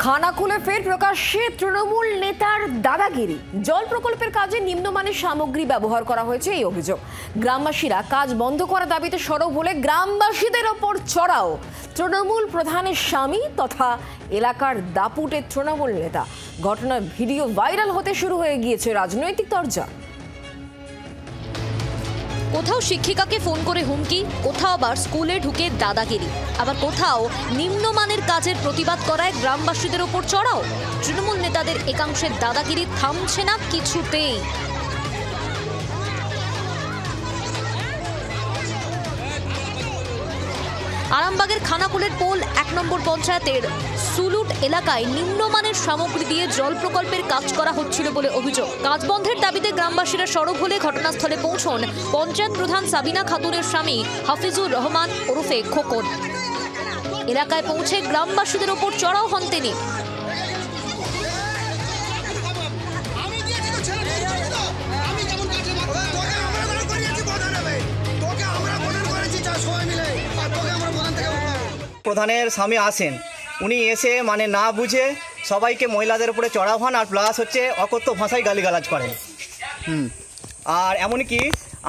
খানাকুলে ফের প্রকাশ্যে তৃণমূল নেতার দাদাগিরি। জল প্রকল্পের কাজে নিম্নমানের সামগ্রী ব্যবহার করা হয়েছে এই অভিযোগ। গ্রামবাসীরা কাজ বন্ধ করার দাবিতে সরব হলে গ্রামবাসীদের ওপর চড়াও তৃণমূল প্রধানের স্বামী তথা এলাকার দাপুটের তৃণমূল নেতা। ঘটনার ভিডিও ভাইরাল হতে শুরু হয়ে গিয়েছে রাজনৈতিক তরজা। কোথাও শিক্ষিকাকে ফোন করে হুমকি, কোথাও আবার স্কুলে ঢুকে দাদাগিরি, আবার কোথাও নিম্নমানের কাজের প্রতিবাদ করায় গ্রামবাসীদের ওপর চড়াও। তৃণমূল নেতাদের একাংশের দাদাগিরি থামছে না কিছুতেই। আরামবাগের খানাকুলের পোল ১ নম্বর পঞ্চায়েতের সুলুট এলাকায় নিম্নমানের সামগ্রী দিয়ে জল প্রকল্পের কাজ করা হচ্ছিল বলে অভিযোগ। কাজ বন্ধের দাবিতে গ্রামবাসীরা সরব হলে ঘটনাস্থলে পৌঁছন পঞ্চায়েত প্রধান সাবিনা খাতুনের স্বামী হাফিজুর রহমান ওরফে খোকন। এলাকায় পৌঁছে গ্রামবাসীদের ওপর চড়াও হন তিনি। প্রধানের স্বামী আসেন, উনি এসে না বুঝে সবাইকে মহিলাদের উপরে চড়াও হন, আর প্লাস হচ্ছে অকথ্য ভাষায় গালিগালাজ করেন। আর এমনকি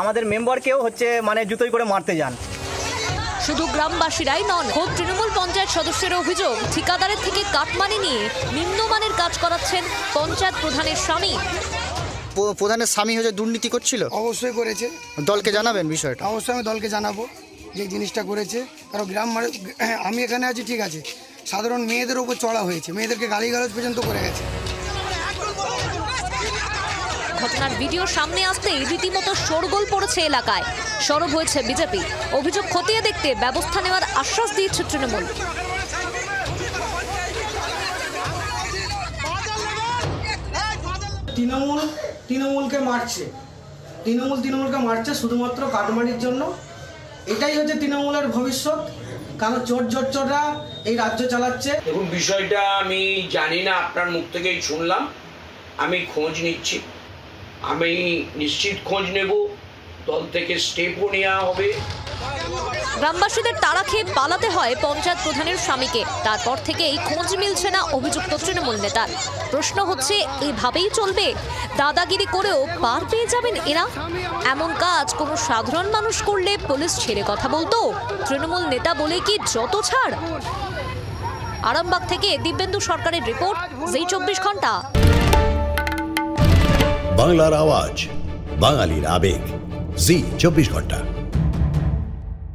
আমাদের মেম্বারকেও জুতোই করে মারতে যান। শুধু গ্রামবাসীরাই নন, খোদ তৃণমূল পঞ্চায়েত সদস্যের অভিযোগ ঠিকাদারের থেকে কাটমানি নিয়ে নিম্নমানের কাজ করাচ্ছেন পঞ্চায়েত প্রধানের স্বামী। প্রধানের স্বামী দুর্নীতি করছিল? অবশ্যই করেছে। দলকে জানাবেন বিষয়টা? অবশ্যই আমি দলকে জানাবো যে জিনিসটা করেছে। কারণ আমি এখানে আছি ঠিক আছে, সাধারণ মেয়েদের উপর চড়া হয়েছে, মেয়েদেরকে গালিগালাজ পর্যন্ত করে গেছে। ঘটনার ভিডিও সামনে আসতেই রীতিমতো শোরগোল পড়েছে এলাকায়। সরব হয়েছে বিজেপি। অভিযোগ খতিয়ে দেখতে ব্যবস্থা নেওয়ার আশ্বাস দিয়েছে তৃণমূল। তৃণমূলকে মারছে শুধুমাত্র কাটমানির জন্য। এটাই হচ্ছে তৃণমূলের ভবিষ্যৎ, কারণ চোররা এই রাজ্য চালাচ্ছে। দেখুন, বিষয়টা আমি জানি না, আপনার মুখ থেকেই শুনলাম। আমি খোঁজ নিচ্ছি, আমি নিশ্চিত খোঁজ নেব, দল থেকে স্টেপও নেওয়া হবে। গ্রামবাসীদের তাড়া খেয়ে পালাতে হয় পঞ্চায়েত প্রধানের স্বামীকে। তারপর থেকে এই খোঁজ মিলছে না অভিযুক্ত তৃণমূল নেতার। প্রশ্ন হচ্ছে, এভাবেই চলবে? দাদাগিরি করেও পার পেয়ে যাবেন এরা? এমন কাজ কোনো সাধারণ মানুষ করলে পুলিশ ছেড়ে কথা বলতো? তৃণমূল নেতা বলে কি যত ছাড়? আরামবাগ থেকে দিব্যেন্দু সরকারের রিপোর্ট, জি ২৪ ঘন্টা। বাংলার আওয়াজ, বাঙালির আবেগ, জি ২৪ ঘন্টা।